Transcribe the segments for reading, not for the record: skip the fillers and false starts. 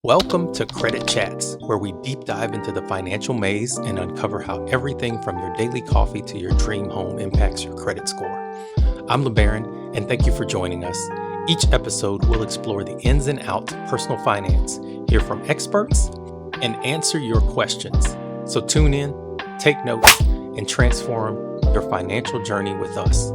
Welcome to Credit Chats, where we deep dive into the financial maze and uncover how everything from your daily coffee to your dream home impacts your credit score. I'm LeBaron, and thank you for joining us. Each episode will explore the ins and outs of personal finance, hear from experts, and answer your questions. So tune in, take notes, and transform your financial journey with us.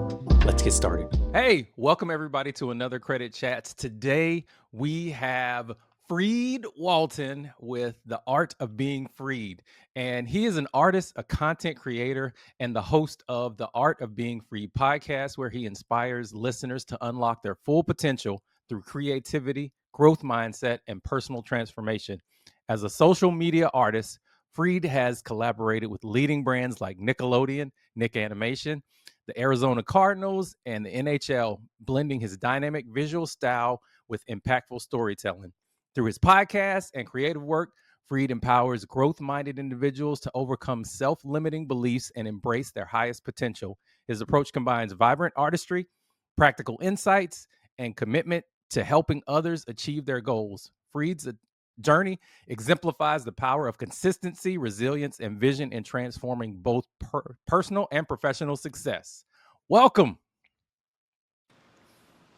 Let's get started. Hey, welcome everybody to another Credit Chats. Today we have Freed Walton with The Art of Being Freed. And he is an artist, a content creator, and the host of the Art of Being Freed podcast, where he inspires listeners to unlock their full potential through creativity, growth mindset, and personal transformation. As a social media artist, Freed has collaborated with leading brands like Nickelodeon, Nick Animation, the Arizona Cardinals, and the NHL, blending his dynamic visual style with impactful storytelling. Through his podcast and creative work, Freed empowers growth-minded individuals to overcome self-limiting beliefs and embrace their highest potential. His approach combines vibrant artistry, practical insights, and commitment to helping others achieve their goals. Freed's journey exemplifies the power of consistency, resilience, and vision in transforming both personal and professional success. Welcome.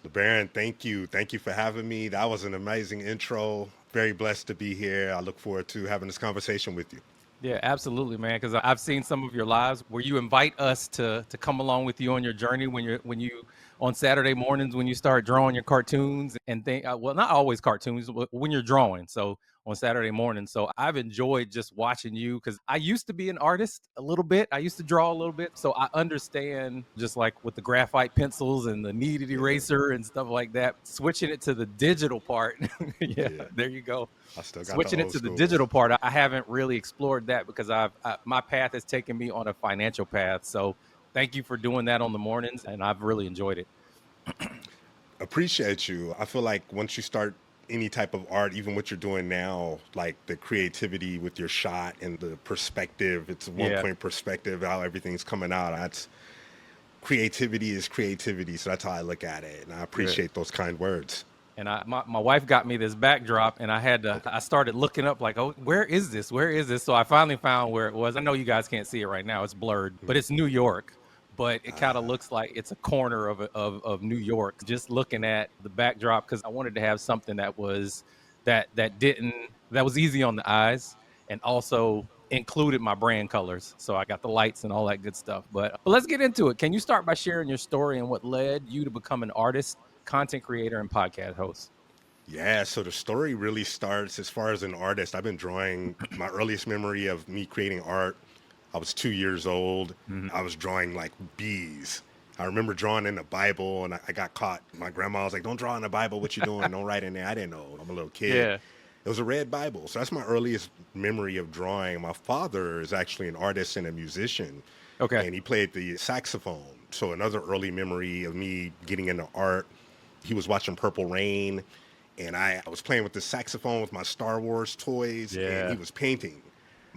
LeBaron, thank you. Thank you for having me. That was an amazing intro. Very blessed to be here. I look forward to having this conversation with you. Yeah, absolutely, man. Because I've seen some of your lives where you invite us to come along with you on your journey when you on Saturday mornings when you start drawing your cartoons and think well, not always cartoons, but when you're drawing. So on Saturday morning. So I've enjoyed just watching you because I used to be an artist a little bit. I used to draw a little bit. So I understand just like with the graphite pencils and the kneaded eraser and stuff like that, switching it to the digital part. Yeah, Yeah, there you go. I still got the Switching it old to the school. digital part, I haven't really explored that because my path has taken me on a financial path. So thank you for doing that on the mornings, and I've really enjoyed it. Appreciate you. I feel like once you start any type of art, even what you're doing now, like the creativity with your shot and the perspective, it's a one Yeah, point perspective, how everything's coming out. That's creativity is creativity. So that's how I look at it. And I good. appreciate those kind words. And my wife got me this backdrop, and Okay. I started looking up like, oh, where is this? Where is this? So I finally found where it was. I know you guys can't see it right now; it's blurred, but it's New York. But it kind of looks like it's a corner of New York. Just looking at the backdrop because I wanted to have something that was that was easy on the eyes, and also included my brand colors. So I got the lights and all that good stuff. But let's get into it. Can you start by sharing your story and what led you to become an artist, content creator, and podcast host? Yeah, so the story really starts as far as an artist. I've been drawing my earliest memory of me creating art. I was 2 years old. Mhm. I was drawing like bees. I remember drawing in the Bible and I got caught. My grandma was like, "Don't draw in the Bible. What you doing? Don't write in there." I didn't know. I'm a little kid. Yeah. It was a red Bible. So that's my earliest memory of drawing. My father is actually an artist and a musician, Okay. and he played the saxophone. So another early memory of me getting into art, he was watching Purple Rain, and I was playing with the saxophone with my Star Wars toys, and he Yeah. was painting.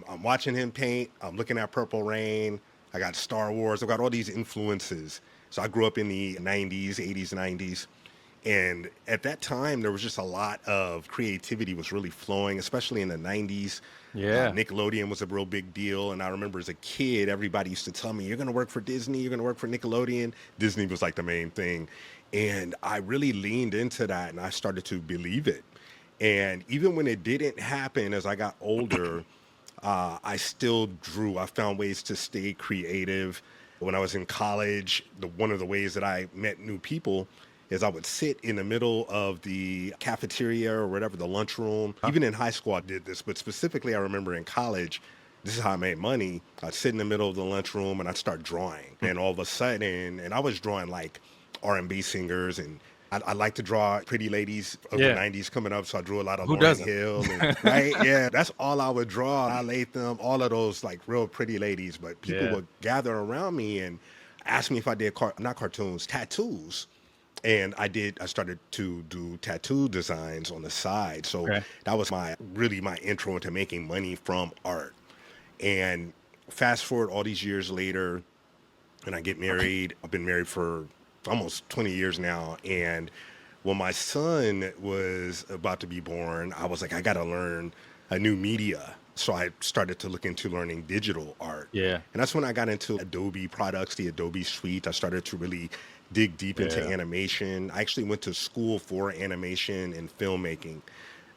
I'm watching him paint. I'm looking at Purple Rain. I got Star Wars. I've got all these influences. So I grew up in the 90s, 80s, 90s. And at that time, there was just a lot of creativity was really flowing, especially in the 90s. Yeah. Nickelodeon was a real big deal. And I remember as a kid, everybody used to tell me, "You're going to work for Disney. You're going to work for Nickelodeon." Disney was like the main thing. And I really leaned into that and I started to believe it. And even when it didn't happen as I got older, I still drew. I found ways to stay creative. When I was in college, one of the ways that I met new people is I would sit in the middle of the cafeteria or whatever, the lunchroom. Huh? Even in high school, I did this, but specifically, I remember in college, this is how I made money. I'd sit in the middle of the lunchroom and I'd start drawing. Hmm. And all of a sudden, and I was drawing like R&B singers and I like to draw pretty ladies of the Yeah. 90s coming up, so I drew a lot of Who Lauryn doesn't? Hill and right, yeah, that's all I would draw. I laid them all of those like real pretty ladies, but people Yeah. would gather around me and ask me if I did not cartoons, tattoos. And I started to do tattoo designs on the side. So Okay. that was my intro into making money from art. And fast forward all these years later, and I get married. I've been married for almost 20 years now, and When my son was about to be born, I was like, I got to learn a new media. So I started to look into learning digital art. Yeah. And that's when I got into Adobe products, the Adobe suite. I started to really dig deep into Yeah. animation. I actually went to school for animation and filmmaking.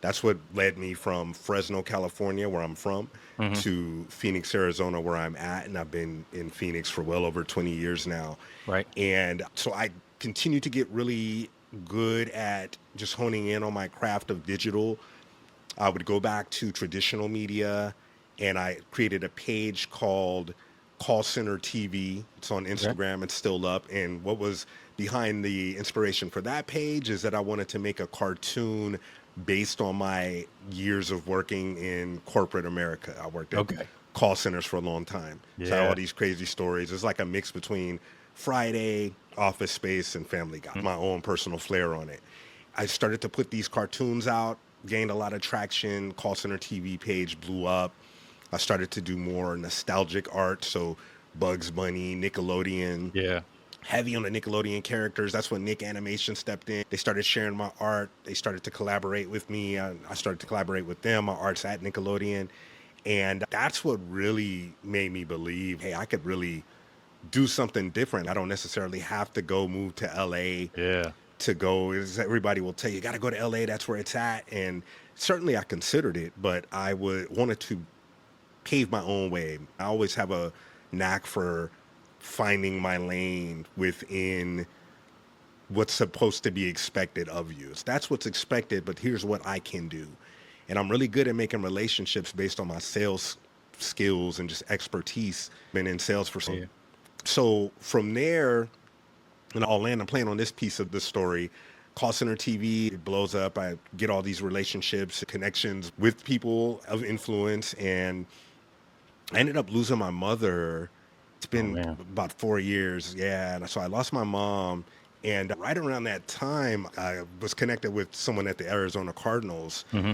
That's what led me from Fresno, California, where I'm from, Hmm. to Phoenix, Arizona, where I'm at. And I've been in Phoenix for well over 20 years now. Right. And so I continue to get really good at just honing in on my craft of digital. I would go back to traditional media, and I created a page called Call Center TV. It's on Okay. Instagram, it's still up. And what was behind the inspiration for that page is that I wanted to make a cartoon based on my years of working in corporate America. I worked at Okay. call centers for a long time. So I have all Yeah. these crazy stories. It's like a mix between Friday, Office Space, and Family Guy, Mm. my own personal flair on it. I started to put these cartoons out, gained a lot of traction. Call Center TV page blew up. I started to do more nostalgic art. So Bugs Bunny, Nickelodeon, Yeah. heavy on the Nickelodeon characters. That's when Nick Animation stepped in. They started sharing my art. They started to collaborate with me. I started to collaborate with them. My art's at Nickelodeon. And that's what really made me believe, hey, I could really do something different. I don't necessarily have to go move to LA Yeah. to go. Is everybody will tell you, got to go to LA, that's where it's at. And certainly I considered it, but I would wanted to pave my own way. I always have a knack for finding my lane within what's supposed to be expected of you. That's what's expected, but here's what I can do. And I'm really good at making relationships based on my sales skills and just expertise. Been in sales for some. Yeah. So from there, and I'll land. I'm playing on this piece of the story. Call center TV, it blows up. I get all these relationships, connections with people of influence, and I ended up losing my mother. It's Oh been man. about 4 years. Yeah. And so I lost my mom. And right around that time, I was connected with someone at the Arizona Cardinals. Hmm.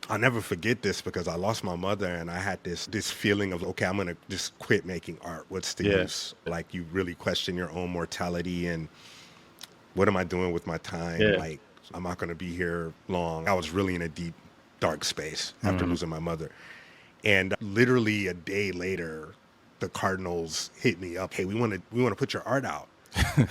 I'll never forget this because I lost my mother and I had this feeling of, okay, I'm gonna just quit making art. What's the Yeah. use? Like you really question your own mortality and what am I doing with my time? Yeah. Like I'm not gonna be here long. I was really in a deep, dark space after Hmm. losing my mother. And literally a day later, the Cardinals hit me up. Hey, we want to put your art out.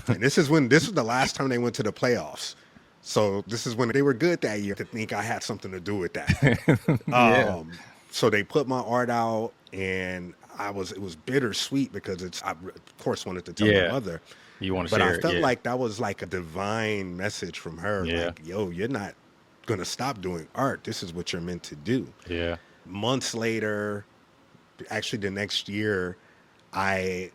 And this was the last time they went to the playoffs. So this is when they were good that year. I think I had something to do with that. Yeah. So they put my art out, and it was bittersweet because I of course wanted to tell my Yeah. mother, You want to but I share it? felt Yeah. like that was like a divine message from her, Yeah. like, yo, you're not gonna stop doing art. This is what you're meant to do. Yeah. Months later, actually the next year, I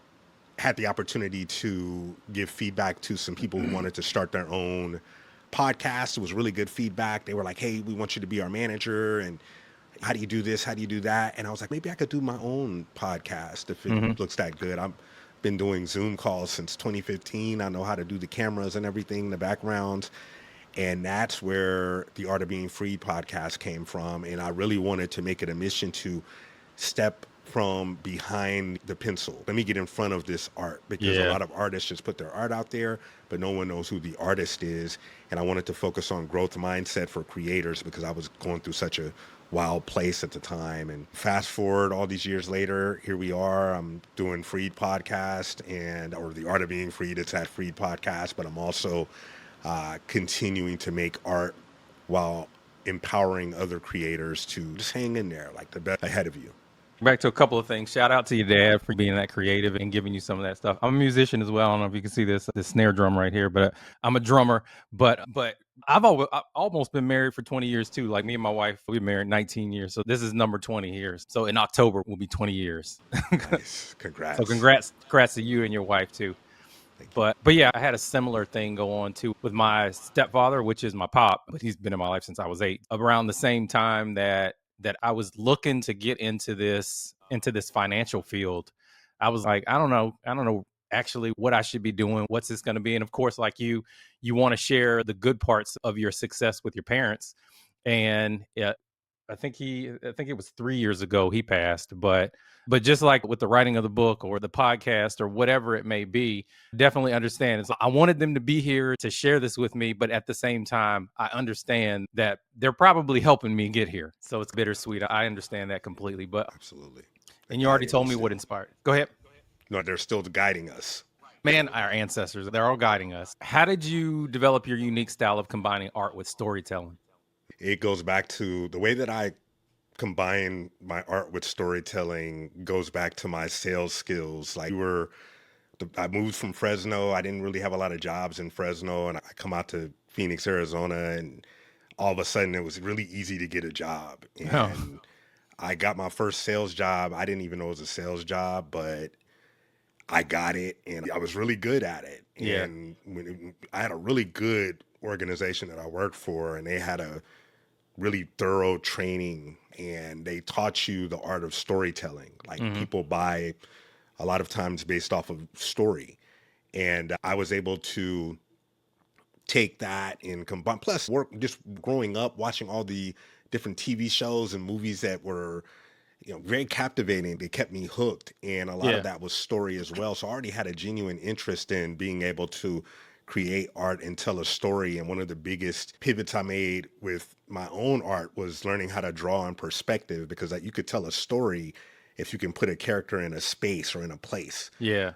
had the opportunity to give feedback to some people who wanted to start their own podcast. It was really good feedback. They were like, hey, we want you to be our manager. And how do you do this? How do you do that? And I was like, maybe I could do my own podcast if it Hmm. looks that good. I've been doing Zoom calls since 2015. I know how to do the cameras and everything, the backgrounds. And that's where the Art of Being Free podcast came from. And I really wanted to make it a mission to step from behind the pencil. Let me get in front of this art because a Yeah. lot of artists just put their art out there, but no one knows who the artist is. And I wanted to focus on growth mindset for creators because I was going through such a wild place at the time. And fast forward all these years later, here we are. I'm doing Freed podcast or the Art of Being Freed. It's at Freed podcast, but I'm also continuing to make art while empowering other creators to just hang in there like the best ahead of you. Back to a couple of things. Shout out to your dad for being that creative and giving you some of that stuff. I'm a musician as well. I don't know if you can see this snare drum right here, but I'm a drummer. But I've almost been married for 20 years too. Like me and my wife, we've been married 19 years. So this is number 20 years. So in October will be 20 years. Nice. So Congrats. congrats to you and your wife too. Thank you. But yeah, I had a similar thing go on too with my stepfather, which is my pop, but he's been in my life since I was 8. Around the same time that I was looking to get into this financial field, I was like, I don't know actually what I should be doing. What's this going to be? And of course, like you want to share the good parts of your success with your parents, and I think it was 3 years ago he passed, but just like with the writing of the book or the podcast or whatever it may be, definitely understand. It's, I wanted them to be here to share this with me, but at the same time, I understand that they're probably helping me get here. So it's bittersweet. I understand that completely. But Absolutely. They're and you already guiding told us me what still. inspired. Go ahead. No, they're still guiding us. Man, our ancestors, they're all guiding us. How did you develop your unique style of combining art with storytelling? It goes back to the way that I combine my art with storytelling goes back to my sales skills. Like I moved from Fresno. I didn't really have a lot of jobs in Fresno, and I come out to Phoenix, Arizona, and all of a sudden it was really easy to get a job. Oh, And I got my first sales job. I didn't even know it was a sales job, but I got it and I was really good at it. yeah. And I had a really good organization that I worked for, and they had a really thorough training and they taught you the art of storytelling. Like Hmm. people buy a lot of times based off of story. And I was able to take that and combine, plus work just growing up, watching all the different TV shows and movies that were very captivating. They kept me hooked, and a lot of Yeah. that was story as well. So I already had a genuine interest in being able to create art and tell a story. And one of the biggest pivots I made with my own art was learning how to draw in perspective, because you could tell a story if you can put a character in a space or in a place. Yeah.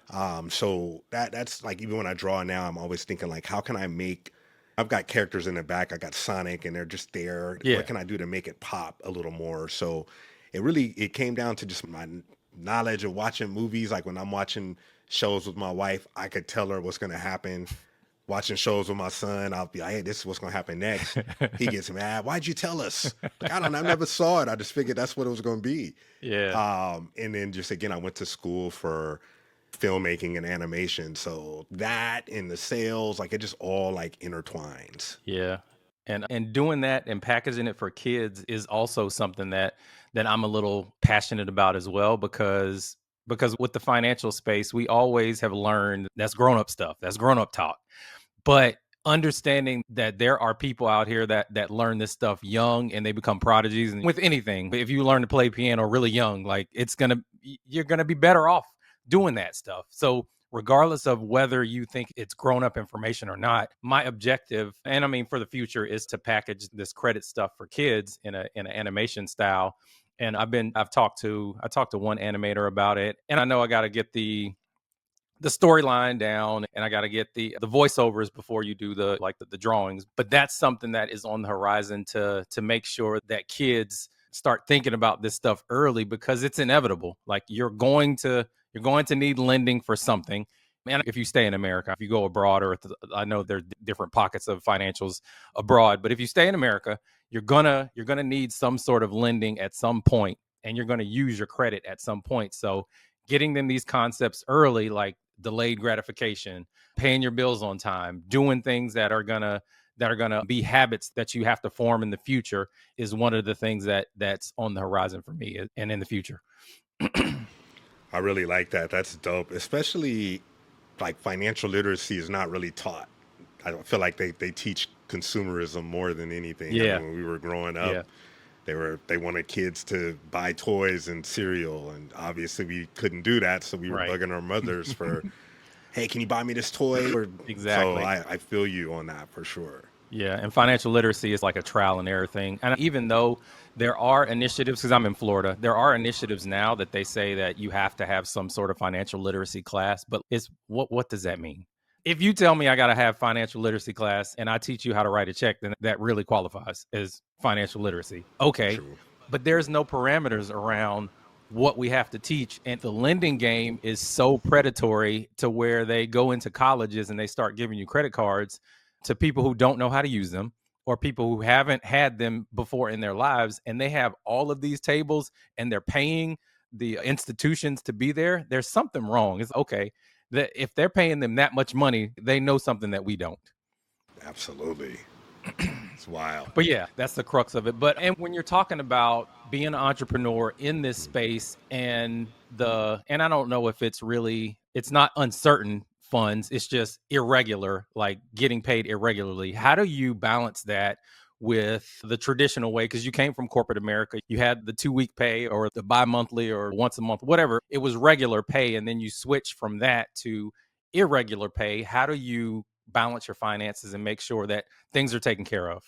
So that's like, even when I draw now, I'm always thinking like, how can I make? I've got characters in the back. I got Sonic, and they're just there. What Yeah. can I do to make it pop a little more? So it came down to just my knowledge of watching movies. Like when I'm watching shows with my wife, I could tell her what's going to happen. Watching shows with my son, I'll be like, hey, this is what's going to happen next. He gets mad. Why'd you tell us? Like, I don't know. I never saw it. I just figured that's what it was going to be. Yeah. And then just again, I went to school for filmmaking and animation. So that and the sales, like it just all like intertwines. Yeah. And doing that and packaging it for kids is also something that I'm a little passionate about as well, because with the financial space, we always have learned that's grown up stuff. That's grown up talk. But understanding that there are people out here that learn this stuff young and they become prodigies, and with anything, if you learn to play piano really young, like you're gonna be better off doing that stuff. So regardless of whether you think it's grown up information or not, my objective, and I mean for the future, is to package this credit stuff for kids in an animation style. And I talked to one animator about it, and I know I got to get the storyline down, and I got to get the voiceovers before you do the drawings. But that's something that is on the horizon to make sure that kids start thinking about this stuff early, because it's inevitable. Like you're going to need lending for something. And if you stay in America, if you go abroad, I know there's different pockets of financials abroad, but if you stay in America, you're gonna need some sort of lending at some point, and you're gonna use your credit at some point. So getting them these concepts early, like delayed gratification, paying your bills on time, doing things that are gonna be habits that you have to form in the future, is one of the things that's on the horizon for me and in the future. I really like that. That's dope. Especially like financial literacy is not really taught. I don't feel like they teach consumerism more than anything. I Yeah, mean, when we were growing up, yeah, they wanted kids to buy toys and cereal, and obviously we couldn't do that, so we were right. bugging our mothers for, hey, can you buy me this toy? Or so Exactly. I feel you on that for sure. Yeah, and financial literacy is like a trial and error thing. And even though there are initiatives, because I'm in Florida, there are initiatives now that they say that you have to have some sort of financial literacy class. But it's what does that mean? If you tell me I got to have financial literacy class and I teach you how to write a check, then that really qualifies as financial literacy. Okay, True. but there's no parameters around what we have to teach. And the lending game is so predatory to where they go into colleges and they start giving you credit cards to people who don't know how to use them, or people who haven't had them before in their lives, and they have all of these tables and they're paying the institutions to be there. There's something wrong. It's okay that if they're paying them that much money, they know something that we don't. Absolutely. It's wild. But yeah, that's the crux of it. But and when you're talking about being an entrepreneur in this space, and I don't know if it's not uncertain funds, it's just irregular, like getting paid irregularly. How do you balance that with the traditional way because you came from corporate America. You had the 2 week pay or the bi monthly or once a month, whatever. It was regular pay. And then you switch from that to irregular pay. How do you balance your finances and make sure that things are taken care of?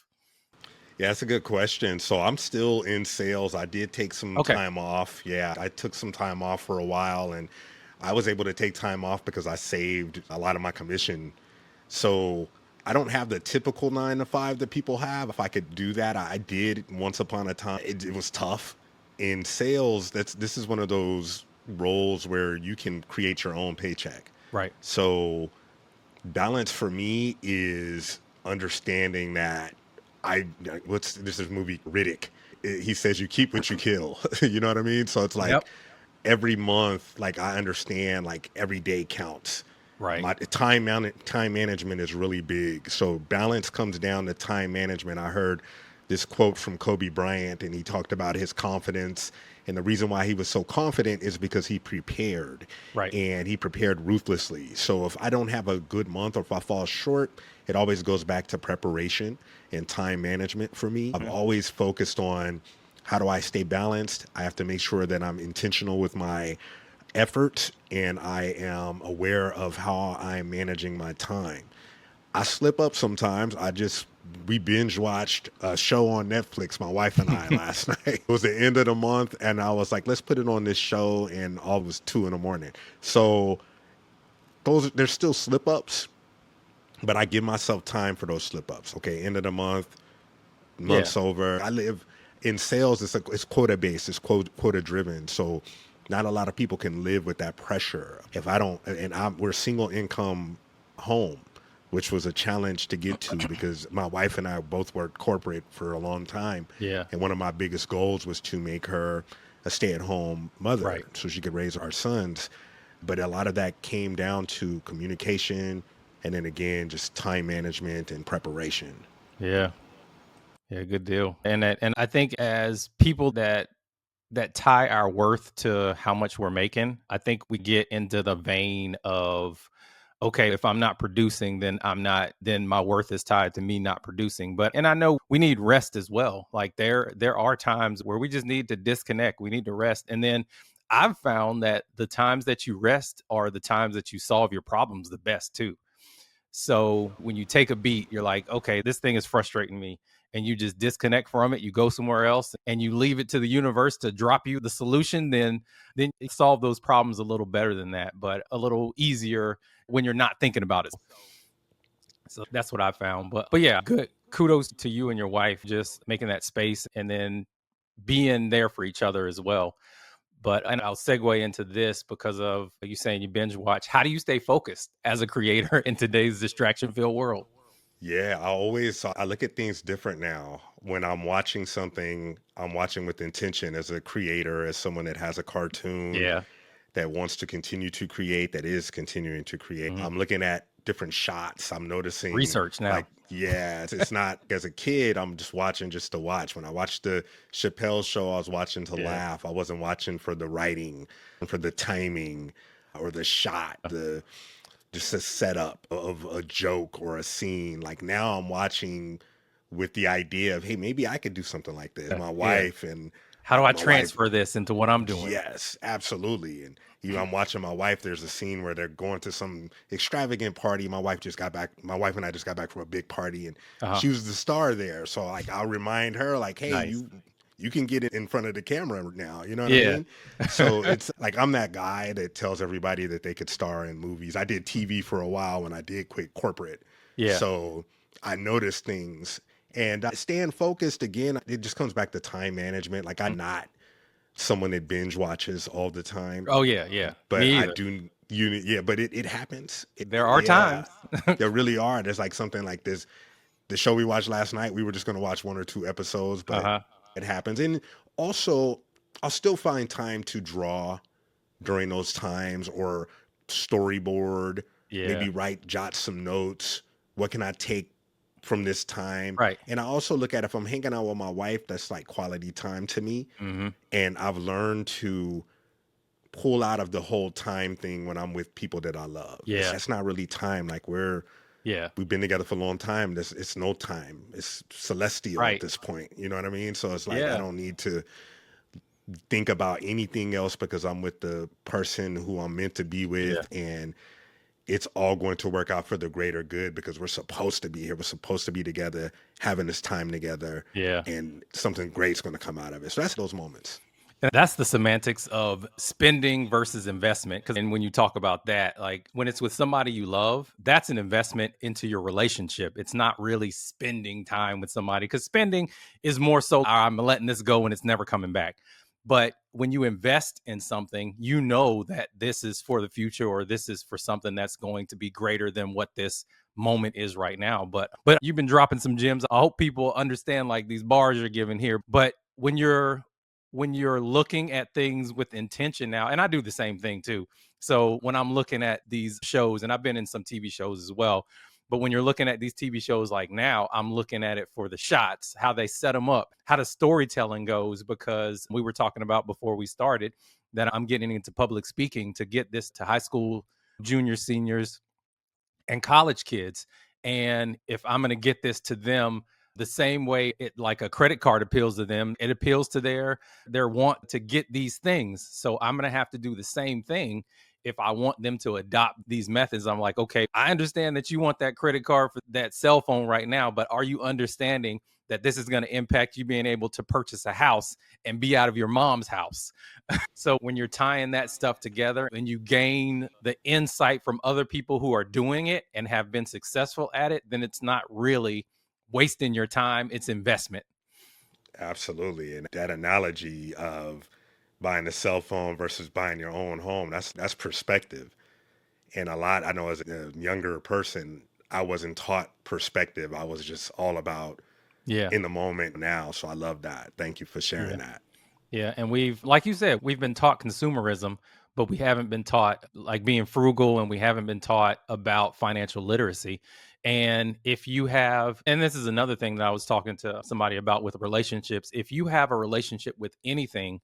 Yeah, that's a good question. So I'm still in sales. I did take some Okay. time off. Yeah, I took some time off for a while, and I was able to take time off because I saved a lot of my commission. So I don't have the typical 9 to 5 that people have. If I could do that, I did once upon a time. It was tough. In sales, this is one of those roles where you can create your own paycheck. Right. So balance for me is understanding that what's this is movie Riddick. He says you keep what you kill. You know what I mean? So it's like Yep. every month, like I understand like every day counts. Right. My time management is really big. So balance comes down to time management. I heard this quote from Kobe Bryant, and he talked about his confidence. And the reason why he was so confident is because he prepared, Right. and he prepared ruthlessly. So if I don't have a good month or if I fall short, it always goes back to preparation and time management for me. I've Mhm. always focused on how do I stay balanced? I have to make sure that I'm intentional with my effort and I am aware of how I'm managing my time. I slip up sometimes. We binge watched a show on Netflix, my wife and I, last night. It was the end of the month, and I was like, let's put it on this show, and all it was 2 in the morning. So there's still slip ups, but I give myself time for those slip ups. Okay, end of the month, Yeah. month's over. I live in sales. It's quota based. It's quota driven. So not a lot of people can live with that pressure. If I don't, and we're single income home, which was a challenge to get to because my wife and I both worked corporate for a long time, Yeah. and one of my biggest goals was to make her a stay at home mother Right. so she could raise our sons. But a lot of that came down to communication, and then again, just time management and preparation. Yeah. Yeah, good deal. And I think as people that tie our worth to how much we're making, I think we get into the vein of okay, if I'm not producing, then my worth is tied to me not producing. But and I know we need rest as well. Like there are times where we just need to disconnect. We need to rest. And then I've found that the times that you rest are the times that you solve your problems the best too. So when you take a beat, you're like, okay, this thing is frustrating me. And you just disconnect from it, you go somewhere else and you leave it to the universe to drop you the solution, then you solve those problems a little better than that, but a little easier when you're not thinking about it. So that's what I found. But yeah, good. Kudos to you and your wife just making that space and then being there for each other as well. But and I'll segue into this because of you saying you binge watch. How do you stay focused as a creator in today's distraction filled world? Yeah, I look at things different now. When I'm watching something, I'm watching with intention as a creator, as someone that has a cartoon Yeah. that wants to continue to create, that is continuing to create. Mhm. I'm looking at different shots. I'm noticing Research like, now. yeah, it's not as a kid, I'm just watching just to watch. When I watched the Chappelle show, I was watching to Yeah. laugh. I wasn't watching for the writing and for the timing or the shot, the just a setup of a joke or a scene. Like now I'm watching with the idea of, hey, maybe I could do something like this. My Yeah. wife and How do I my wife, transfer this into what I'm doing? yes, absolutely. And even I'm watching my wife. There's a scene where they're going to some extravagant party. My wife just got back. My wife and I just got back from a big party, and Uh-huh. she was the star there. So like, I'll remind her, like, hey, Nice. you can get it in front of the camera now. You know what I Yeah. mean? So it's like I'm that guy that tells everybody that they could star in movies. I did TV for a while when I did quit corporate, Yeah. so I noticed things. And staying focused again, it just comes back to time management. Like Mm. I'm not someone that binge watches all the time, Oh, yeah, yeah. but Me I either. do yeah, but it happens. There are Yeah, times. there really are. There's like something like this. The show we watched last night, we were just going to watch 1 or 2 episodes, but Uh-huh. it happens. And also, I'll still find time to draw during those times or storyboard, Yeah. maybe jot some notes. What can I take from this time? Right. And I also look at if I'm hanging out with my wife, that's like quality time to me. Mhm. And I've learned to pull out of the whole time thing when I'm with people that I love. Yeah. That's not really time. Like we're Yeah. We've been together for a long time. This it's no time. It's celestial at Right. this point. You know what I mean? So it's like I Yeah. don't need to think about anything else because I'm with the person who I'm meant to be Yeah. with, and it's all going to work out for the greater good because we're supposed to be here. We're supposed to be together, having this time together, Yeah. and something great's going to come out of it. So that's those moments. And that's the semantics of spending versus investment. Because and when you talk about that, like when it's with somebody you love, that's an investment into your relationship. It's not really spending time with somebody because spending is more so I'm letting this go and it's never coming back. But when you invest in something, you know that this is for the future or this is for something that's going to be greater than what this moment is right now. But you've been dropping some gems. I hope people understand like these bars you're giving here. But when you're looking at things with intention now, and I do the same thing too. So when I'm looking at these shows, and I've been in some TV shows as well, but when you're looking at these TV shows like now, I'm looking at it for the shots, how they set them up, how the storytelling goes, because we were talking about before we started that I'm getting into public speaking to get this to high school, junior, seniors, and college kids. And if I'm going to get this to them the same way it like a credit card appeals to them, it appeals to their want to get these things. So I'm going to have to do the same thing if I want them to adopt these methods. I'm like, okay, I understand that you want that credit card for that cell phone right now, but are you understanding that this is going to impact you being able to purchase a house and be out of your mom's house? So when you're tying that stuff together and you gain the insight from other people who are doing it and have been successful at it, then it's not really wasting your time, it's investment. Absolutely. And that analogy of buying a cell phone versus buying your own home, that's perspective. And a lot, I know as a younger person, I wasn't taught perspective. I was just all about Yeah. in the moment now. So I love that. Thank you for Yeah. sharing that. Yeah, and we've like you said, we've been taught consumerism, but we haven't been taught like being frugal and we haven't been taught about financial literacy. And if you have and this is another thing that I was talking to somebody about with relationships, if you have a relationship with anything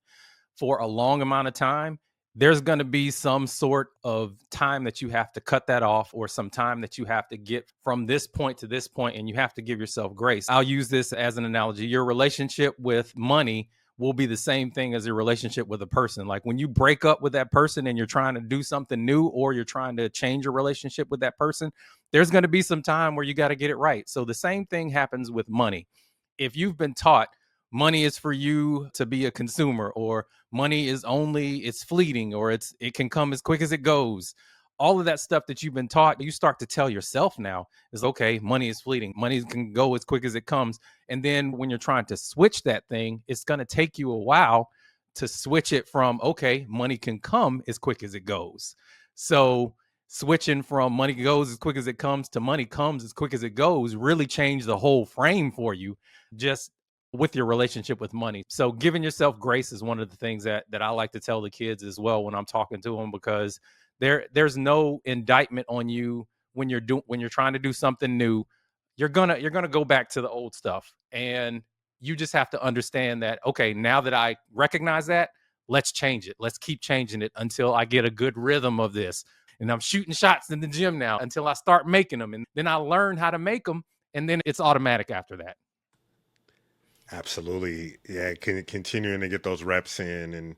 for a long amount of time, there's going to be some sort of time that you have to cut that off or some time that you have to get from this point to this point, and you have to give yourself grace. I'll use this as an analogy. Your relationship with money will be the same thing as your relationship with a person. Like when you break up with that person and you're trying to do something new or you're trying to change your relationship with that person, there's going to be some time where you got to get it right. So the same thing happens with money. If you've been taught money is for you to be a consumer or money is only it's fleeting or it can come as quick as it goes, all of that stuff that you've been taught, you start to tell yourself now is okay, money is fleeting, money can go as quick as it comes. And then when you're trying to switch that thing, it's going to take you a while to switch it from okay, money can come as quick as it goes. So switching from money goes as quick as it comes to money comes as quick as it goes really changed the whole frame for you, just with your relationship with money. So giving yourself grace is one of the things that I like to tell the kids as well when I'm talking to them, because there's no indictment on you when you're trying to do something new. You're gonna go back to the old stuff, and you just have to understand that okay, now that I recognize that, let's change it. Let's keep changing it until I get a good rhythm of this. And I'm shooting shots in the gym now until I start making them, and then I learn how to make them, and then it's automatic after that. Absolutely. Yeah. Continuing to get those reps in and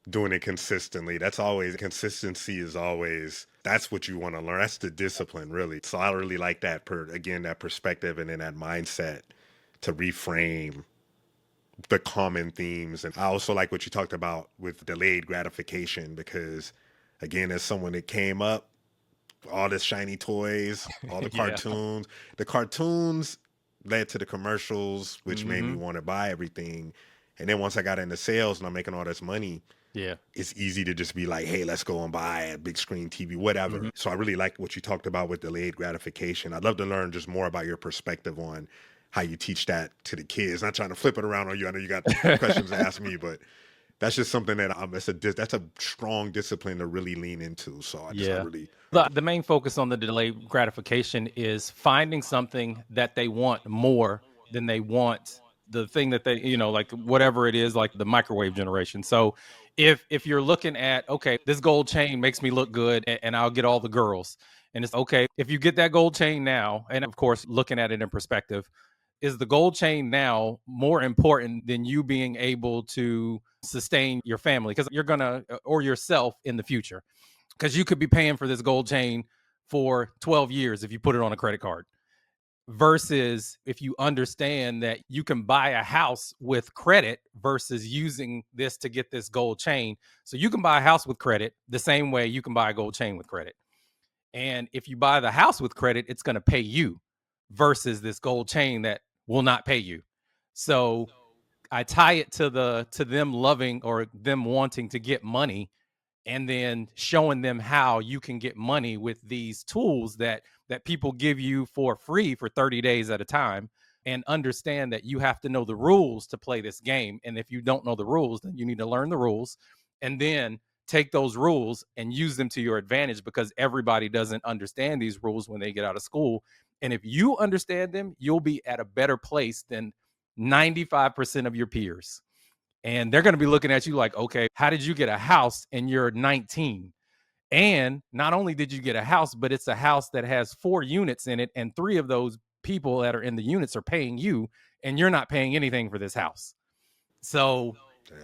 doing it consistently. That's always consistency is always that's what you want to learn. That's the discipline, really. So I really like that again, that perspective and then that mindset to reframe the common themes. And I also like what you talked about with delayed gratification because again, as someone that came up, all the shiny toys, all Yeah. the cartoons led to the commercials, which made me Hmm. want to buy everything. And then once I got into sales and I'm making all this money, Yeah. it's easy to just be like, hey, let's go and buy a big screen TV, whatever. Hmm. So I really like what you talked about with delayed gratification. I'd love to learn just more about your perspective on how you teach that to the kids. Not trying to flip it around on you. I know you got questions to ask me, but that's just something that that's a strong discipline to really lean into. So I Yeah. really The main focus on the delayed gratification is finding something that they want more than they want the thing that they, like whatever it is, like the microwave generation. So if you're looking at, okay, this gold chain makes me look good and I'll get all the girls. And it's okay if you get that gold chain now, and of course, looking at it in perspective, is the gold chain now more important than you being able to sustain your family? Because you're gonna, or yourself in the future, because you could be paying for this gold chain for 12 years if you put it on a credit card, versus if you understand that you can buy a house with credit versus using this to get this gold chain. So you can buy a house with credit the same way you can buy a gold chain with credit. And if you buy the house with credit, it's going to pay you versus this gold chain that will not pay you. So I tie it to them loving or them wanting to get money, and then showing them how you can get money with these tools that people give you for free for 30 days at a time, and understand that you have to know the rules to play this game. And if you don't know the rules, then you need to learn the rules, and then take those rules and use them to your advantage, because everybody doesn't understand these rules when they get out of school. And if you understand them, you'll be at a better place than 95% of your peers. And they're going to be looking at you like, okay, how did you get a house and you're 19? And not only did you get a house, but it's a house that has 4 units in it, and 3 of those people that are in the units are paying you, and you're not paying anything for this house. So Yeah.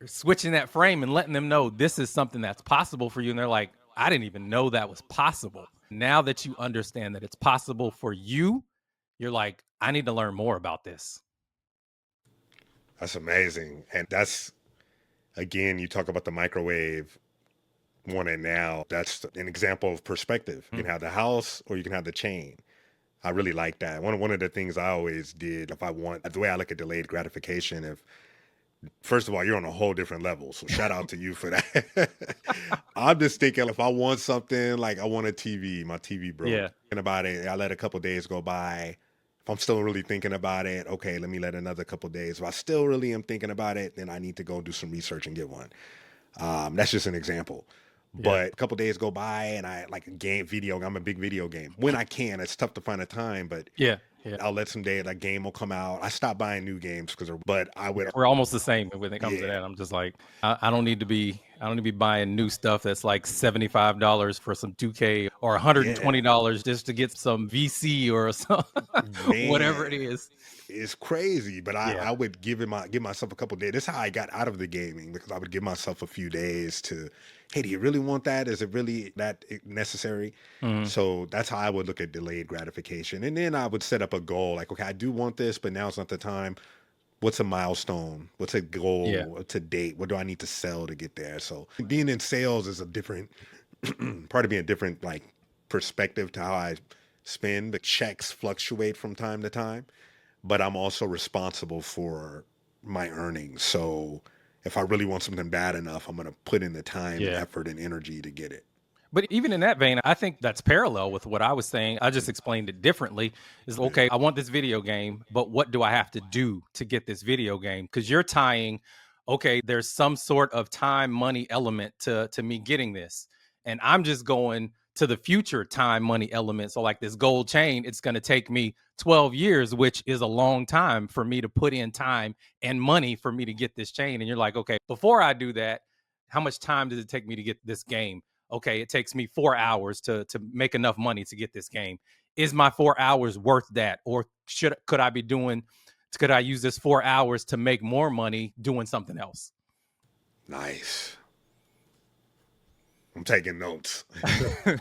switching that frame and letting them know this is something that's possible for you. And they're like, I didn't even know that was possible. Now that you understand that it's possible for you, you're like, I need to learn more about this. That's amazing. And that's, again, you talk about the microwave one and now. That's an example of perspective. You can have the house or you can have the chain. I really like that. One of the things I always did, if I want, the way I look at delayed gratification, if first of all, you're on a whole different level. So shout out to you for that. I'm just thinking if I want something, like I want a TV, my TV broke. Yeah. Thinking about it, I let a couple days go by. If I'm still really thinking about it, okay, let me let another couple days. If I still really am thinking about it, then I need to go do some research and get one. That's just an example. Yeah. But a couple days go by and I like a game video. I'm a big video game. When I can, it's tough to find a time, but Yeah. Yeah. I'll let some day that game will come out. I stopped buying new games but I would, We're almost the same when it comes to yeah, that. I'm just like, I don't need to be, buying new stuff that's like $75 for some 2K or yeah, $120 just to get some VC or some whatever it man. is. It's crazy, but Yeah. I would give myself a couple days. This is how I got out of the gaming because I would give myself a few days to, hey, do you really want that? Is it really that necessary? Mhm. So that's how I would look at delayed gratification. And then I would set up a goal like, okay, I do want this, but now's not the time. What's a milestone? What's a Yeah. goal? What's a date? What do I need to sell to get there? So being in sales is a different part of being a different like perspective to how I spend. The checks fluctuate from time to time, but I'm also responsible for my earnings. So if I really want something bad enough, I'm going to put in the time and Yeah. effort and energy to get it. But even in that vein, I think that's parallel with what I was saying. I just explained it differently. Is Yeah. okay, I want this video game, but what do I have to do to get this video game? Because you're tying, okay, there's some sort of time, money element to me getting this. And I'm just going to the future time, money element. So like this gold chain, it's going to take me 12 years, which is a long time for me to put in time and money for me to get this chain. And you're like, okay, before I do that, how much time does it take me to get this game? Okay, it takes me 4 hours to make enough money to get this game. Is my 4 hours worth that? Or could I use this 4 hours to make more money doing something else? Nice. I'm taking notes. You know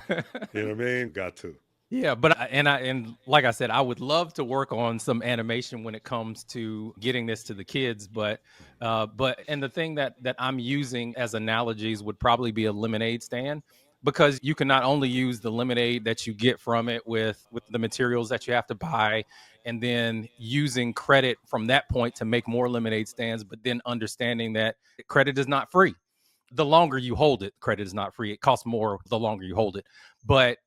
what I mean? Got to. Yeah, but and like I said, I would love to work on some animation when it comes to getting this to the kids. But and the thing that I'm using as analogies would probably be a lemonade stand, because you can not only use the lemonade that you get from it with the materials that you have to buy, and then using credit from that point to make more lemonade stands, but then understanding that credit is not free. The longer you hold it, credit is not free. It costs more the longer you hold it. But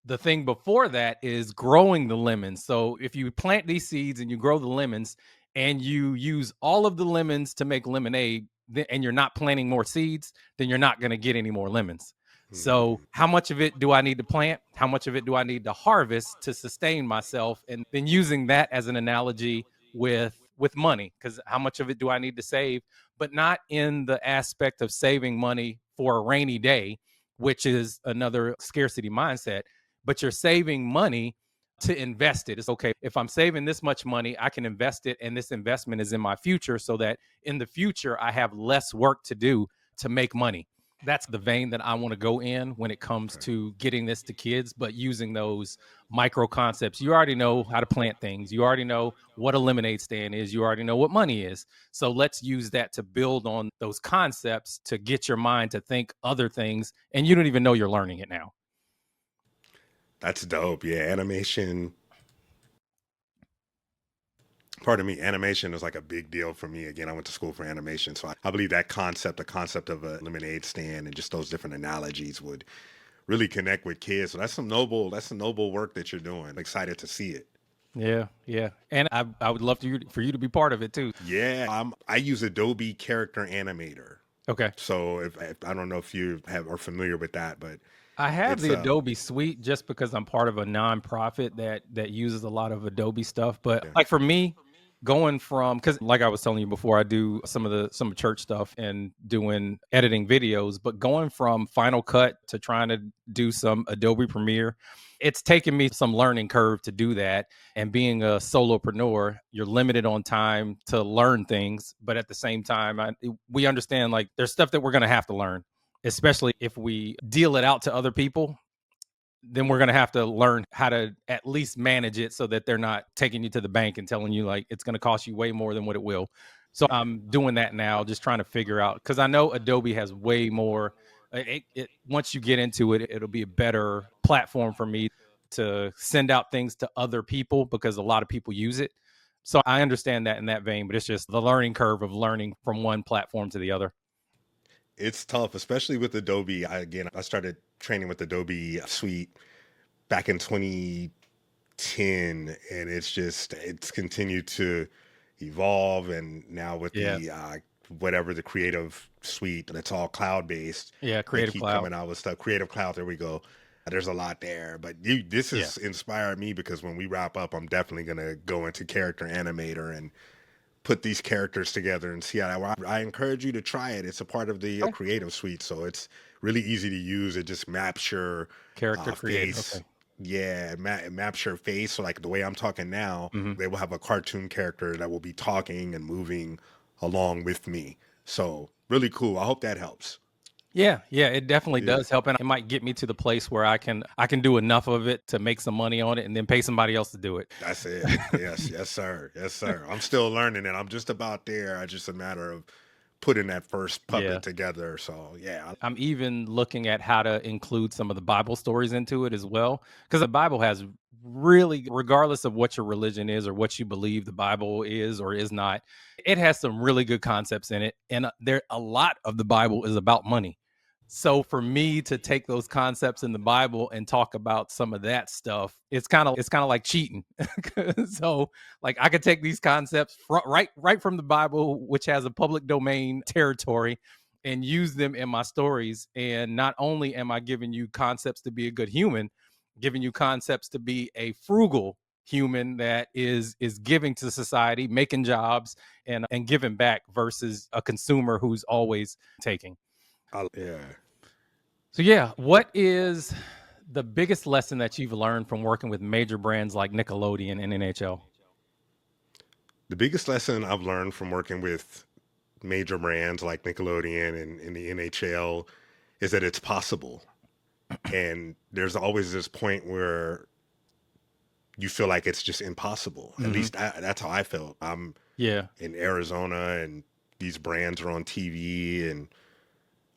the thing before that is growing the lemons. So if you plant these seeds and you grow the lemons and you use all of the lemons to make lemonade, and you're not planting more seeds, then you're not going to get any more lemons. So Mm, how much of it do I need to plant? How much of it do I need to harvest to sustain myself? And then using that as an analogy with money, because how much of it do I need to save? But not in the aspect of saving money for a rainy day, which is another scarcity mindset, but you're saving money to invest it. It's okay. If I'm saving this much money, I can invest it. And this investment is in my future so that in the future, I have less work to do to make money. That's the vein that I want to go in when it comes Okay. to getting this to kids, but using those micro concepts. You already know how to plant things. You already know what a lemonade stand is. You already know what money is. So let's use that to build on those concepts to get your mind to think other things. And you don't even know you're learning it now. That's dope. Yeah, animation. Pardon me, animation is like a big deal for me. Again, I went to school for animation, so I believe that concept, the concept of a lemonade stand, and just those different analogies would really connect with kids. So that's some noble work that you're doing. I'm excited to see it. Yeah, yeah. And I would love for you to be part of it too. Yeah, I use Adobe Character Animator. Okay. So if I don't know if you are familiar with that, but I have it's the Adobe suite just because I'm part of a nonprofit that uses a lot of Adobe stuff. But yeah. like for me, going from because like I was telling you before, I do some church stuff and doing editing videos, but going from Final Cut to trying to do some Adobe Premiere, it's taken me some learning curve to do that. And being a solopreneur, you're limited on time to learn things, but at the same time, we understand like there's stuff that we're gonna have to learn, especially if we deal it out to other people. Then we're going to have to learn how to at least manage it so that they're not taking you to the bank and telling you like it's going to cost you way more than what it will. So I'm doing that now, just trying to figure out because I know Adobe has way more. Once you get into it, it'll be a better platform for me to send out things to other people because a lot of people use it. So I understand that in that vein, but it's just the learning curve of learning from one platform to the other. It's tough, especially with Adobe. I started training with Adobe Suite back in 2010, and it's continued to evolve. And now with Yeah. the whatever the Creative Suite, that's all cloud based. Yeah. They Creative keep Cloud. coming out with stuff. Creative Cloud, there we go. There's a lot there, but this Yeah. has inspired me because when we wrap up, I'm definitely gonna go into Character Animator and put these characters together and see how I encourage you to try it. It's a part of the Okay. creative suite, so it's really easy to use. It just maps your Character creator. face. Okay. Yeah, it maps your face. So like the way I'm talking now, Mhm. they will have a cartoon character that will be talking and moving along with me. So really cool. I hope that helps. Yeah, yeah, it definitely Yeah, does help, and it might get me to the place where I can do enough of it to make some money on it, and then pay somebody else to do it. that's it. Yes, yes, sir. Yes, sir. I'm still learning it. I'm just about there. It's just a matter of putting that first Yeah. puppet together. So yeah, I'm even looking at how to include some of the Bible stories into it as well, because the Bible has really, regardless of what your religion is or what you believe the Bible is or is not, it has some really good concepts in it, and there a lot of the Bible is about money. So for me to take those concepts in the Bible and talk about some of that stuff, it's kind of like cheating. So like I could take these concepts right from the Bible, which has a public domain territory, and use them in my stories. And not only am I giving you concepts to be a good human, giving you concepts to be a frugal human that is giving to society, making jobs and giving back versus a consumer who's always taking. yeah. So yeah, what is the biggest lesson that you've learned from working with major brands like Nickelodeon and NHL? The biggest lesson I've learned from working with major brands like Nickelodeon and the NHL is that it's possible. And there's always this point where you feel like it's just impossible. At Hmm. least that's how I felt. I'm Yeah, in Arizona and these brands are on TV and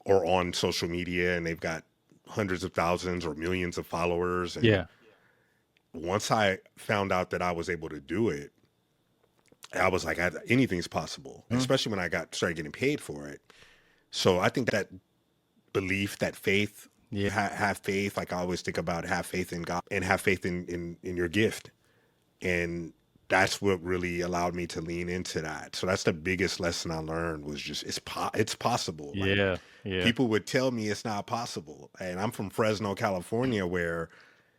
or on social media and they've got hundreds of thousands or millions of followers. And yeah, once I found out that I was able to do it, I was like, anything's possible, mhm, especially when I got started getting paid for it. So I think that belief, that faith, yeah, have faith. Like I always think about have faith in God and have faith in your gift. And that's what really allowed me to lean into that. So that's the biggest lesson I learned was just it's possible. Like yeah, yeah. people would tell me it's not possible. And I'm from Fresno, California, where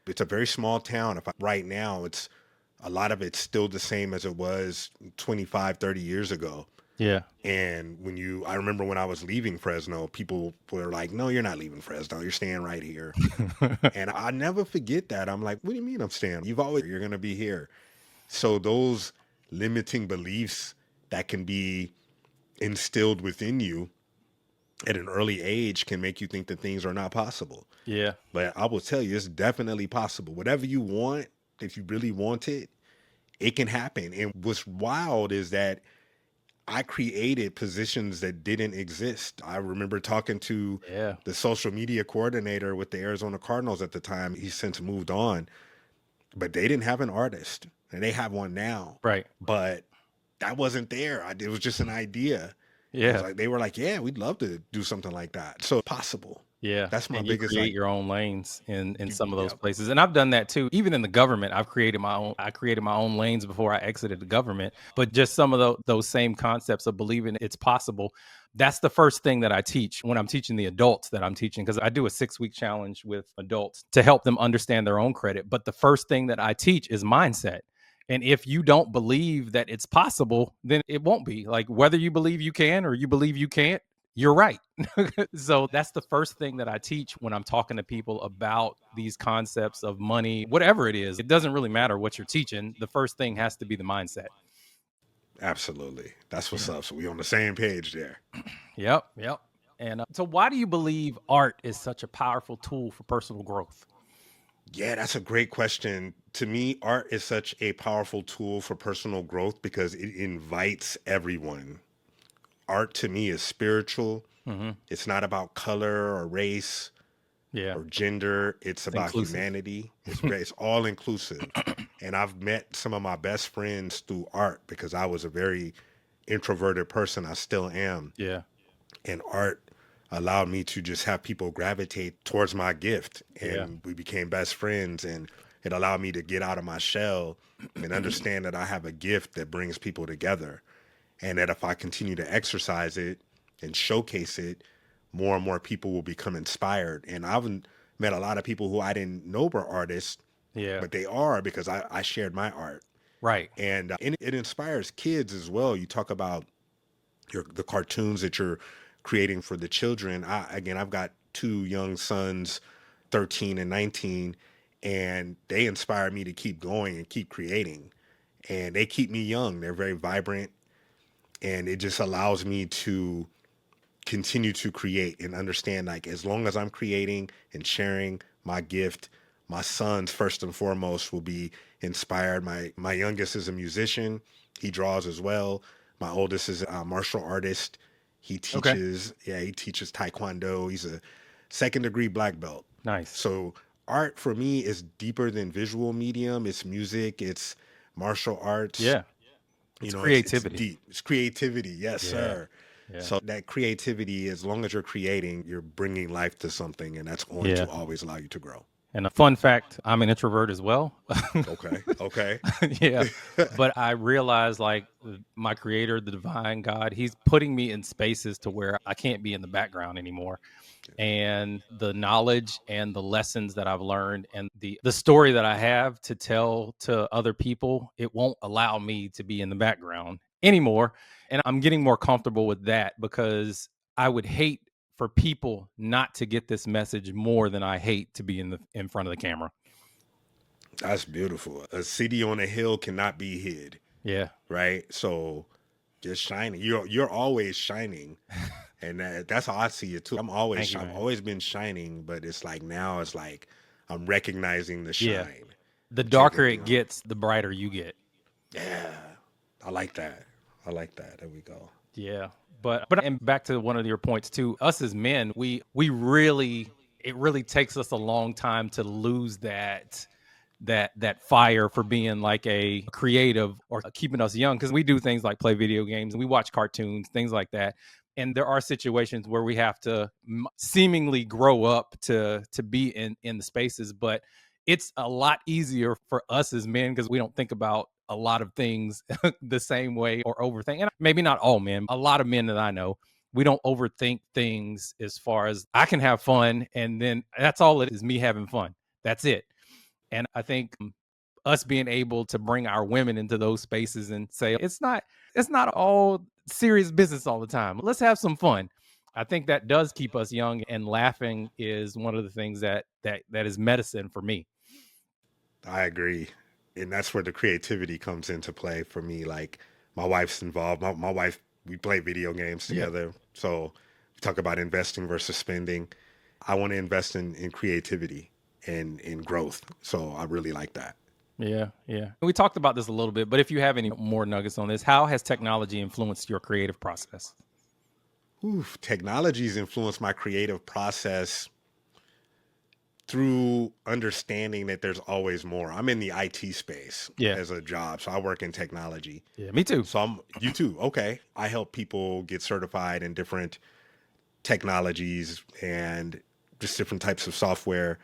it's a very small town. Right now it's a lot of it's still the same as it was 25, 30 years ago. Yeah. And I remember when I was leaving Fresno, people were like, no, you're not leaving Fresno. You're staying right here. And I never forget that. I'm like, what do you mean I'm staying? You're going to be here. So those limiting beliefs that can be instilled within you at an early age can make you think that things are not possible. Yeah. But I will tell you, it's definitely possible. Whatever you want, if you really want it, it can happen. And what's wild is that I created positions that didn't exist. I remember talking to Yeah. the social media coordinator with the Arizona Cardinals at the time. He's since moved on, but they didn't have an artist, and they have one now. Right. But that wasn't there. It was just an idea. It was Yeah. like they were like, "Yeah, we'd love to do something like that." So possible. Yeah, That's my and you biggest create like. your own lanes in some of those Yep, places, and I've done that too. Even in the government, I created my own lanes before I exited the government, but just some of those same concepts of believing it's possible, that's the first thing that I teach when I'm teaching the adults that I'm teaching, because I do a 6-week challenge with adults to help them understand their own credit, but the first thing that I teach is mindset, and if you don't believe that it's possible, then it won't be. Like, whether you believe you can or you believe you can't, you're right. So that's the first thing that I teach when I'm talking to people about these concepts of money, whatever it is. It doesn't really matter what you're teaching. The first thing has to be the mindset. absolutely. That's what's Yeah. up. So we on the same page there. Yep. Yep. And so, why do you believe art is such a powerful tool for personal growth? Yeah, that's a great question. To me, art is such a powerful tool for personal growth because it invites everyone. Art to me is spiritual. Hmm. It's not about color or race Yeah. or gender. It's It's about inclusive. humanity. It's all inclusive. And I've met some of my best friends through art because I was a very introverted person. I still am. Yeah. And art allowed me to just have people gravitate towards my gift. Yeah. And we became best friends. And it allowed me to get out of my shell and understand that I have a gift that brings people together. And that if I continue to exercise it and showcase it, more and more people will become inspired. And I've met a lot of people who I didn't know were artists, Yeah. but they are because I shared my art. Right. And it inspires kids as well. You talk about the cartoons that you're creating for the children. I've got two young sons, 13 and 19, and they inspire me to keep going and keep creating. And they keep me young. They're very vibrant, and it just allows me to continue to create and understand, like, as long as I'm creating and sharing my gift, my sons first and foremost will be inspired. My youngest is a musician. He draws as well. My oldest is a martial artist. Okay. He teaches taekwondo. He's a second degree black belt. Nice. So art for me is deeper than visual medium. It's music, it's martial arts. Yeah. You It's know, it's creativity. deep. It's creativity. Yes, Yeah. sir. Yeah. So that creativity, as long as you're creating, you're bringing life to something, and that's going Yeah. to always allow you to grow. And a fun fact, I'm an introvert as well. Okay. Okay. Yeah. But I realize, like, my creator, the divine God, he's putting me in spaces to where I can't be in the background anymore. And the knowledge and the lessons that I've learned and the story that I have to tell to other people, it won't allow me to be in the background anymore. And I'm getting more comfortable with that, because I would hate for people not to get this message more than I hate to be in front of the camera. That's beautiful. A city on a hill cannot be hid, Yeah. right? So just shining. You're always shining, and that's how I see it too. Thank you, I've man. always been shining, but it's like now it's like I'm recognizing the Yeah. shine. The Check darker it, it gets, the brighter you get. yeah, I like that. I like that. There we go. Yeah. But and back to one of your points too, us as men, we really, it really takes us a long time to lose that fire for being like a creative or keeping us young, because we do things like play video games and we watch cartoons, things like that. And there are situations where we have to seemingly grow up to be in the spaces, but it's a lot easier for us as men because we don't think about a lot of things the same way or overthink. And maybe not all men, a lot of men that I know, we don't overthink things. As far as I can have fun, and then that's all it is, me having fun. That's it. And I think us being able to bring our women into those spaces and say it's not all serious business all the time. Let's have some fun. I think that does keep us young, and laughing is one of the things that is medicine for me. I agree. And that's where the creativity comes into play for me. Like my wife's involved. My wife, we play video games Yeah. together. So we talk about investing versus spending. I want to invest in creativity and in growth. So I really like that. Yeah, yeah. We talked about this a little bit, but if you have any more nuggets on this, how has technology influenced your creative process? Oof, technology's influenced my creative process through understanding that there's always more. I'm in the IT space Yeah. as a job, so I work in technology. Yeah, me too. So I'm you too. Okay. I help people get certified in different technologies and just different types of software.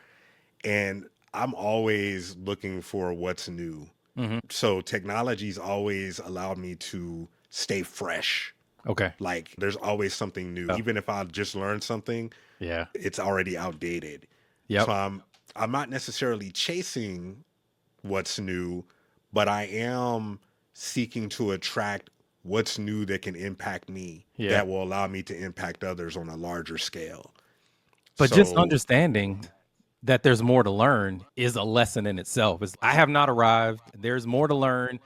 And I'm always looking for what's new. Hmm. So technology's always allowed me to stay fresh. Okay. Like there's always something new. Oh, Even if I just learned something, yeah. it's already outdated. Yep. So I'm not necessarily chasing what's new, but I am seeking to attract what's new that can impact me, Yeah. that will allow me to impact others on a larger scale. But just So, understanding that there's more to learn is a lesson in itself. Is I have not arrived. There's more to learn.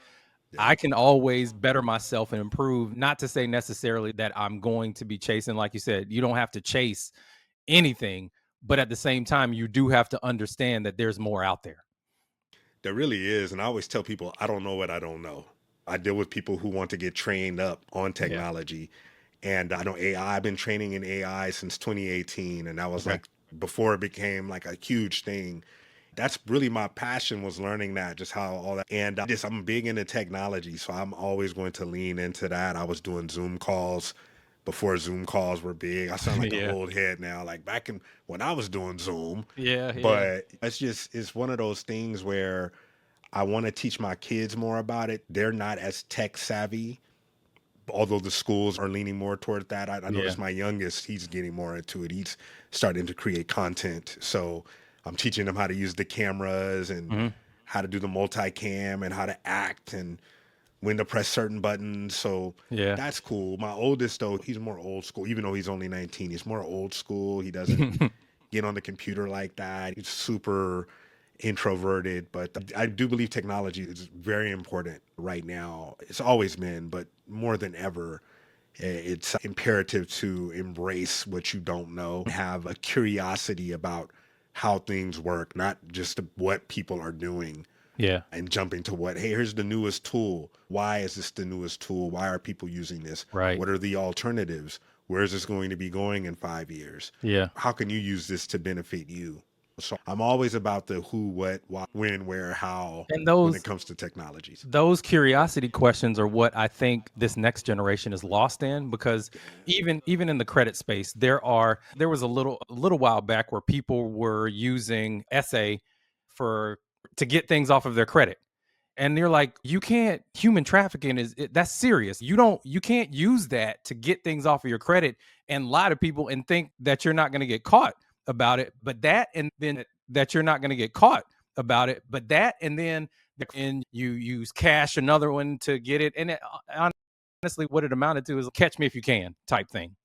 yeah, I can always better myself and improve. Not to say necessarily that I'm going to be chasing, like you said, you don't have to chase anything, but at the same time, you do have to understand that there's more out there. there really is. And I always tell people, I don't know what I don't know. I deal with people who want to get trained up on Yeah. technology. And I know AI, I've been training in AI since 2018. And that was Okay. like before it became like a huge thing. That's really my passion, was learning that, just how all that. And I'm big into technology. So I'm always going to lean into that. I was doing Zoom calls before Zoom calls were big. I sound like an Yeah. old head now, like back in when I was doing Zoom. Yeah. Yeah. But it's one of those things where I want to teach my kids more about it. They're not as tech savvy, although the schools are leaning more toward that. I Yeah. noticed my youngest, he's getting more into it. He's starting to create content. So I'm teaching him how to use the cameras and Hmm. how to do the multicam and how to act and when to press certain buttons. So Yeah. that's cool. My oldest, though, he's more old school, even though he's only 19. He's more old school. He doesn't get on the computer like that. He's super introverted, but I do believe technology is very important right now. It's always been, but more than ever, it's imperative to embrace what you don't know, have a curiosity about how things work, not just what people are doing Yeah. and jumping to what, hey, here's the newest tool. Why is this the newest tool? Why are people using this? Right. What are the alternatives? Where is this going to be going in 5 years? Yeah. How can you use this to benefit you? So I'm always about the who, what, why, when, where, how And when it those comes to technologies. those curiosity questions are what I think this next generation is lost in, because even in the credit space, there was a little while back where people were using essay for to get things off of their credit. And you're like, you can't, human trafficking that's serious. You can't use that to get things off of your credit and lie to people and think that you're not going to get caught about it. But that, and then that you're not going to get caught about it, but that, and then and you use cash another one to get it. And honestly, what it amounted to is catch me if you can type thing.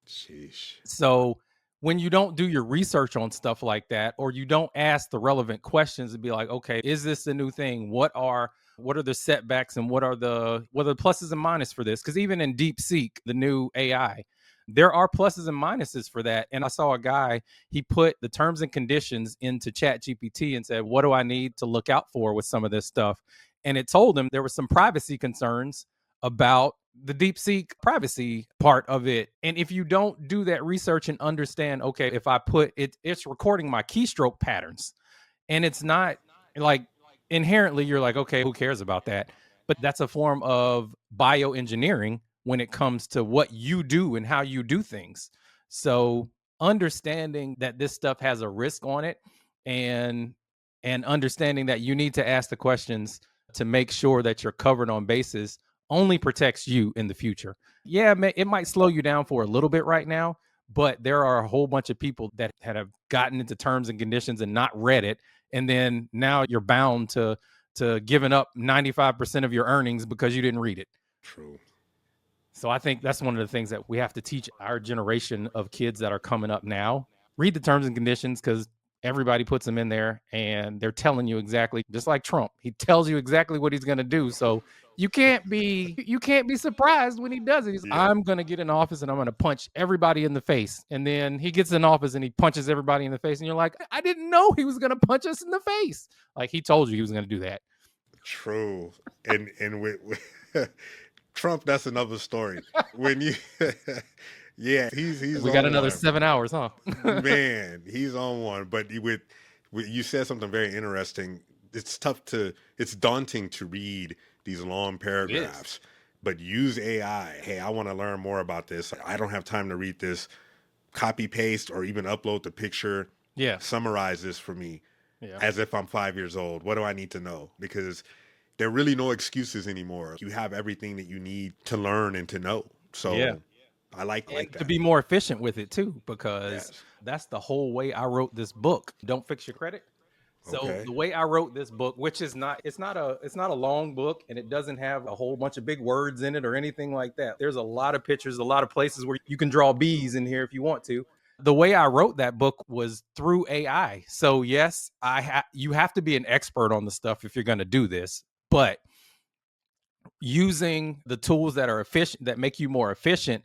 Sheesh. So when you don't do your research on stuff like that, or you don't ask the relevant questions and be like, okay, is this the new thing? What are the setbacks, and what are the pluses and minuses for this? Because even in DeepSeek, the new AI, there are pluses and minuses for that. And I saw a guy, he put the terms and conditions into Chat GPT and said, what do I need to look out for with some of this stuff? And it told him there were some privacy concerns about the DeepSeek privacy part of it. And if you don't do that research and understand, okay, if I put it, it's recording my keystroke patterns, and it's not like, inherently you're like, okay, who cares about that? But that's a form of bioengineering when it comes to what you do and how you do things. So understanding that this stuff has a risk on it, and understanding that you need to ask the questions to make sure that you're covered on bases only protects you in the future. Yeah, it might slow you down for a little bit right now, but there are a whole bunch of people that have gotten into terms and conditions and not read it, and then now you're bound to to giving up 95% of your earnings because you didn't read it. True. So I think that's one of the things that we have to teach our generation of kids that are coming up now. Read the terms and conditions, because everybody puts them in there and they're telling you exactly, just like Trump. He tells you exactly what he's going to do. So you can't be surprised when he does it. Yeah. I'm going to get in office and I'm going to punch everybody in the face. And then he gets in office and he punches everybody in the face. And you're like, I didn't know he was going to punch us in the face. Like, he told you he was going to do that. True. And with Trump, that's another story. When you yeah, he's We got on another one. 7 hours, huh? Man, he's on one. But with you said something very interesting. It's daunting to read these long paragraphs. But use AI. Hey, I want to learn more about this. I don't have time to read this. Copy paste or even upload the picture. Yeah. Summarize this for me. Yeah. As if I'm 5 years old. What do I need to know? Because there are really no excuses anymore. You have everything that you need to learn and to know. So Yeah. I like that. To be more efficient with it too, because Yes. that's the whole way I wrote this book. Don't Fix Your Credit. So Okay. the way I wrote this book, which is not, it's not a long book, and it doesn't have a whole bunch of big words in it or anything like that. There's a lot of pictures, a lot of places where you can draw bees in here if you want to. The way I wrote that book was through AI. So yes, you have to be an expert on the stuff if you're going to do this, but using the tools that are efficient, that make you more efficient,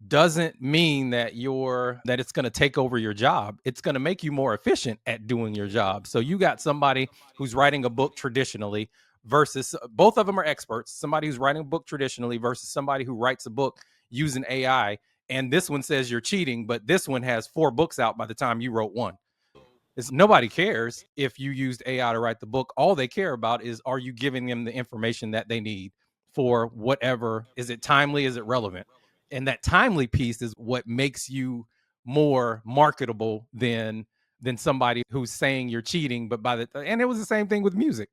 doesn't mean that it's going to take over your job. It's going to make you more efficient at doing your job. So you got somebody who's writing a book traditionally versus, both of them are experts. Somebody who's writing a book traditionally versus somebody who writes a book using AI. And this one says you're cheating, but this one has 4 books out by the time you wrote one. Nobody cares if you used AI to write the book. All they care about is, are you giving them the information that they need for whatever? Is it timely? Is it relevant? And that timely piece is what makes you more marketable than somebody who's saying you're cheating. But and it was the same thing with music.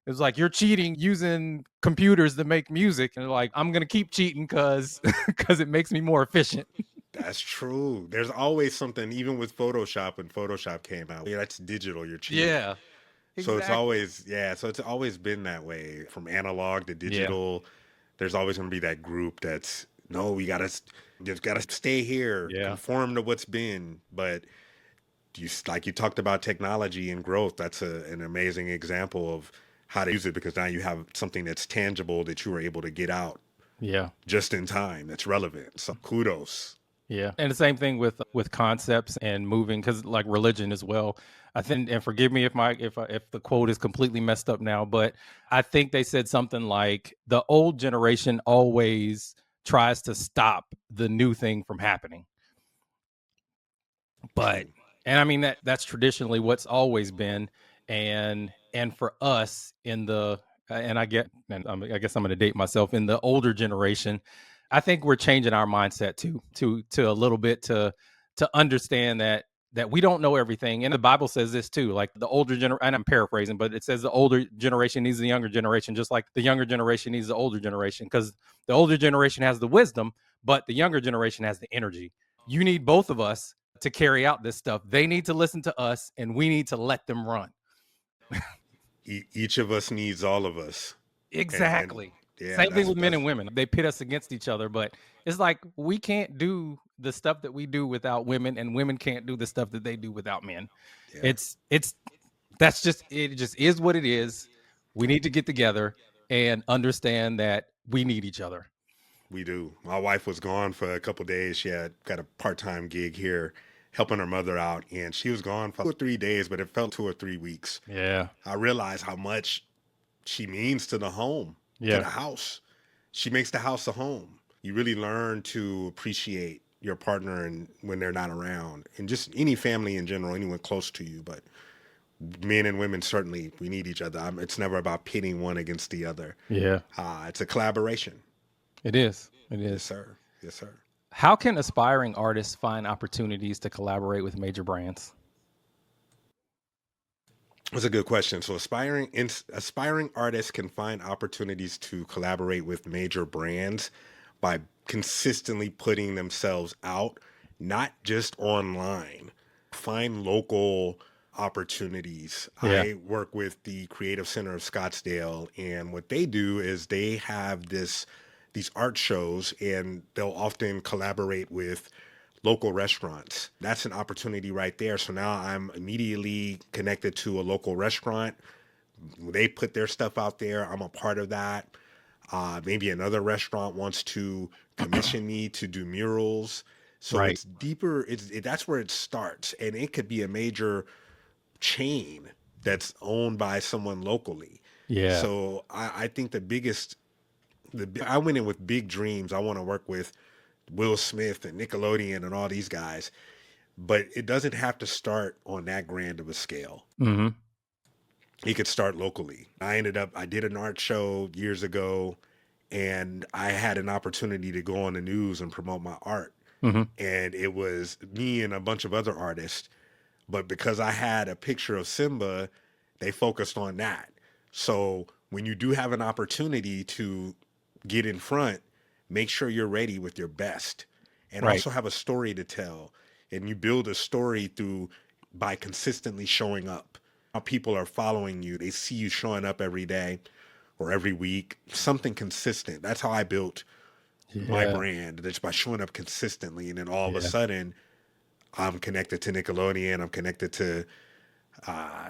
It was like, you're cheating using computers to make music, and like, I'm gonna keep cheating because it makes me more efficient. That's true. There's always something, even with Photoshop, when Photoshop came out. Yeah, that's digital. You're cheating. Yeah, So it's exactly. always been that way from analog to Yeah, digital. There's always going to be that group that's no, we just gotta stay here, yeah, conform to what's been. But you talked about technology and growth. That's an amazing example of how to use it, because now you have something that's tangible that you were able to get out yeah. just in time. That's relevant. So kudos. Yeah, and the same thing with concepts and moving, because like religion as well. I think, and forgive me if the quote is completely messed up now, but I think they said something like, the old generation always tries to stop the new thing from happening. But, True. and I mean, that's traditionally what's always been. And for us in the, and I guess I'm going to date myself, in the older generation, I think we're changing our mindset to a little bit, to understand that we don't know everything. And the Bible says this too, like the older generation, and I'm paraphrasing, but it says the older generation needs the younger generation, just like the younger generation needs the older generation, because the older generation has the wisdom, but the younger generation has the energy. You need both of us to carry out this stuff. They need to listen to us, and we need to let them run. Each of us needs all of us. And Exactly. yeah, Same thing with men that's and women. They pit us against each other, but it's like, we can't do the stuff that we do without women, and women can't do the stuff that they do without men. yeah, It's that's just, it just is what it is. We need to get together and understand that we need each other. we do. My wife was gone for a couple days. She had got a part-time gig here helping her mother out, and she was gone for 2 or 3 days, but it felt 2 or 3 weeks. Yeah. I realized how much she means to the home, to Yeah. the house. She makes the house a home. You really learn to appreciate your partner and when they're not around, and just any family in general, anyone close to you. But men and women, certainly, we need each other. It's never about pitting one against the other. Yeah. It's a collaboration. It is. It Yes, is. sir. Yes, sir. How can aspiring artists find opportunities to collaborate with major brands? That's a good question. So aspiring artists can find opportunities to collaborate with major brands by consistently putting themselves out, not just online. Find local opportunities. Yeah. I work with the Creative Center of Scottsdale, and what they do is they have these art shows, and they'll often collaborate with local restaurants. That's an opportunity right there. So now I'm immediately connected to a local restaurant. They put their stuff out there. I'm a part of that. Maybe another restaurant wants to commission me to do murals. So Right. it's deeper. That's where it starts, and it could be a major chain that's owned by someone locally. Yeah. So I think I went in with big dreams. I want to work with Will Smith and Nickelodeon and all these guys, but it doesn't have to start on that grand of a scale. Mm-hmm. He could start locally. I did an art show years ago, and I had an opportunity to go on the news and promote my art. Mm-hmm. And it was me and a bunch of other artists. But because I had a picture of Simba, they focused on that. So when you do have an opportunity to get in front, make sure you're ready with your best and Right. also have a story to tell. And you build a story through by consistently showing up. How people are following you, they see you showing up every day or every week, something consistent. That's how I built my Yeah. brand, just by showing up consistently. And then all of a Yeah. sudden, I'm connected to Nickelodeon. I'm connected to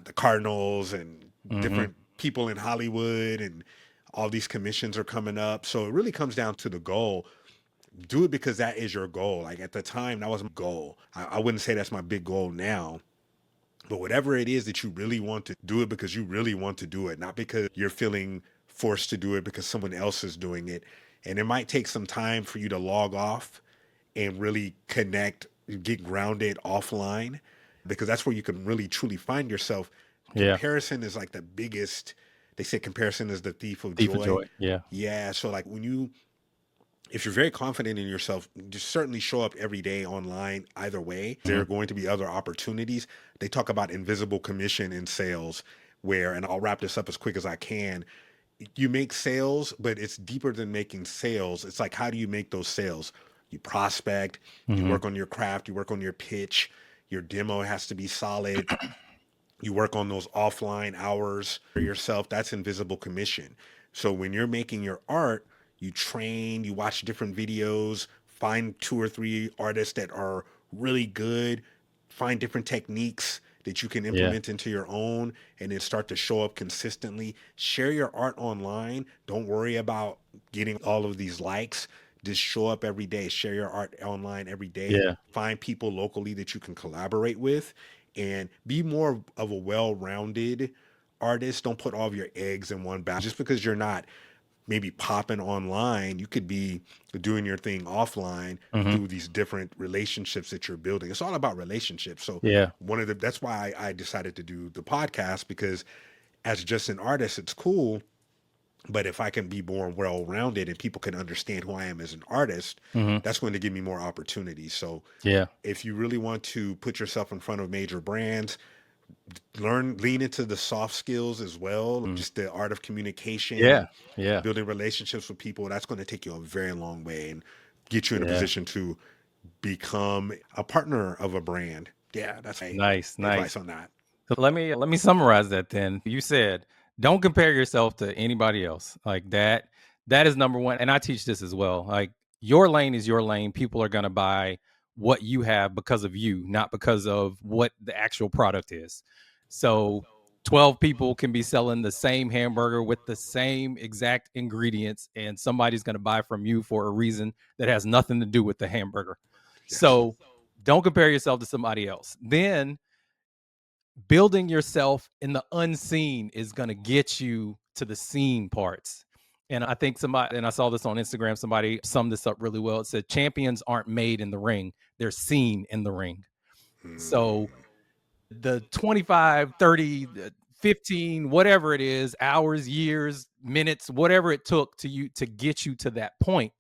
the Cardinals and Mm-hmm. different people in Hollywood, and all these commissions are coming up. So it really comes down to the goal. Do it because that is your goal. Like at the time, that was my goal. I wouldn't say that's my big goal now, but whatever it is that you really want to do it because you really want to do it, not because you're feeling forced to do it because someone else is doing it. And it might take some time for you to log off and really connect, get grounded offline, because that's where you can really truly find yourself. Yeah. Comparison is like the biggest, they say comparison is the thief of Thief of joy. joy. Yeah. Yeah. So like if you're very confident in yourself, just certainly show up every day online. Either way, there Mm-hmm. are going to be other opportunities. They talk about invisible commission in sales, where, and I'll wrap this up as quick as I can. You make sales, but it's deeper than making sales. It's like, how do you make those sales? You prospect, you Mm-hmm. work on your craft, you work on your pitch, your demo has to be solid. You work on those offline hours for yourself. That's invisible commission. So when you're making your art, you train, you watch different videos, find two or three artists that are really good, find different techniques that you can Yeah. implement into your own, and then start to show up consistently. Share your art online. Don't worry about getting all of these likes. Just show up every day. Share your art online every day. Yeah. Find people locally that you can collaborate with, and be more of a well-rounded artist. Don't put all of your eggs in one basket. Just because you're not maybe popping online, you could be doing your thing offline Mm-hmm. through these different relationships that you're building. It's all about relationships. So Yeah. that's why I decided to do the podcast, because as just an artist, it's cool. But if I can be more well-rounded and people can understand who I am as an artist, Mm-hmm. that's going to give me more opportunities. So Yeah. if you really want to put yourself in front of major brands, lean into the soft skills as well, Mm. just the art of communication Yeah. and Yeah. building relationships with people. That's going to take you a very long way and get you in a Yeah. position to become a partner of a brand. Yeah, that's my Nice. advice Nice. on that. So let me summarize that then. You said don't compare yourself to anybody else. Like that is number one. And I teach this as well. Like your lane is your lane. People are gonna buy what you have because of you, not because of what the actual product is. So 12 people can be selling the same hamburger with the same exact ingredients, and somebody's gonna buy from you for a reason that has nothing to do with the hamburger. Yes. So don't compare yourself to somebody else. Then building yourself in the unseen is going to get you to the seen parts. And I think somebody, and I saw this on Instagram, somebody summed this up really well. It said, champions aren't made in the ring, they're seen in the ring. So Mm, the 25, 30, 15, whatever it is, hours, years, minutes, whatever it took to get you to that point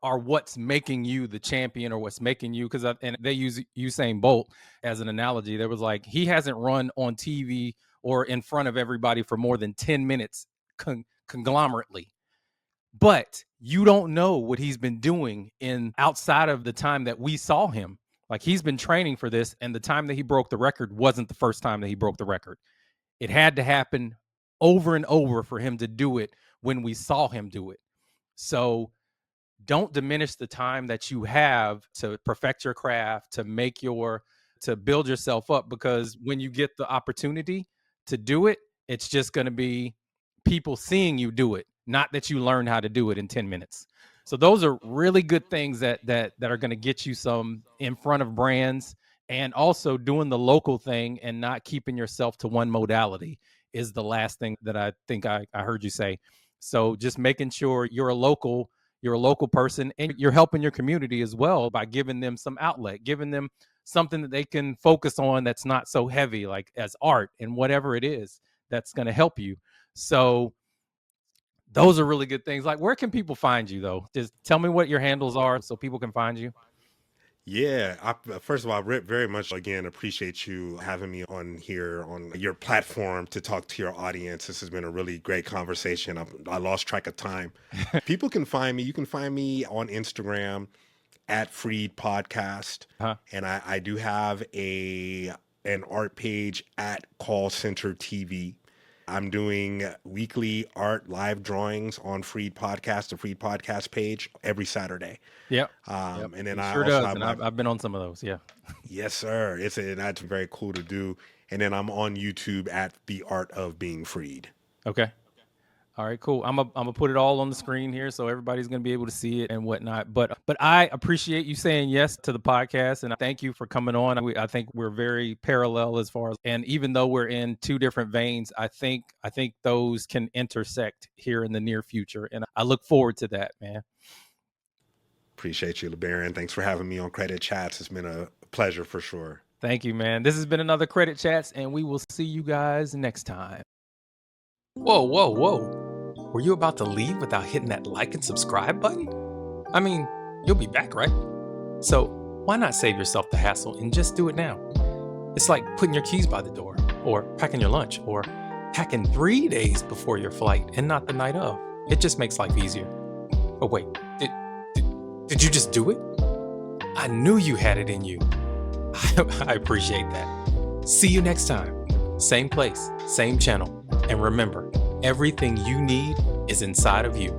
are what's making you the champion or what's making you because and they use Usain Bolt as an analogy. There was like he hasn't run on TV or in front of everybody for more than 10 minutes conglomerately. But you don't know what he's been doing in outside of the time that we saw him. Like, he's been training for this, and the time that he broke the record wasn't the first time that he broke the record. It had to happen over and over for him to do it when we saw him do it. So don't diminish the time that you have to perfect your craft, to build yourself up, because when you get the opportunity to do it, it's just going to be people seeing you do it, not that you learn how to do it in 10 minutes. So those are really good things that are going to get you some in front of brands, and also doing the local thing and not keeping yourself to one modality is the last thing that I think I heard you say. So just making sure you're a local person, and you're helping your community as well by giving them some outlet, giving them something that they can focus on that's not so heavy, like as art and whatever it is that's going to help you. So those are really good things. Like, where can people find you though? Just tell me what your handles are so people can find you. Yeah, first of all, I very much again appreciate you having me on here on your platform to talk to your audience. This has been a really great conversation. I lost track of time. People can find me. You can find me on Instagram at Freed Podcast, Huh? and I do have an art page at Call Center TV. I'm doing weekly art live drawings on Freed Podcast, the Freed Podcast page, every Saturday. Yep. Yep. And then It I sure also does. have And my I've been on some of those. Yeah. yes, sir. That's very cool to do. And then I'm on YouTube at The Art of Being Freed. Okay. All right, cool. I'm gonna put it all on the screen here so everybody's gonna be able to see it and whatnot. But I appreciate you saying yes to the podcast, and I thank you for coming on. I think we're very parallel as far as, and even though we're in two different veins, I think those can intersect here in the near future, and I look forward to that, man. Appreciate you, LeBaron. Thanks for having me on Credit Chats. It's been a pleasure for sure. Thank you, man. This has been another Credit Chats, and we will see you guys next time. Whoa, whoa, whoa. Were you about to leave without hitting that like and subscribe button? I mean, you'll be back, right? So why not save yourself the hassle and just do it now? It's like putting your keys by the door, or packing your lunch, or packing 3 days before your flight and not the night of. It just makes life easier. Oh wait, did you just do it? I knew you had it in you. I appreciate that. See you next time. Same place, same channel. And remember, everything you need is inside of you.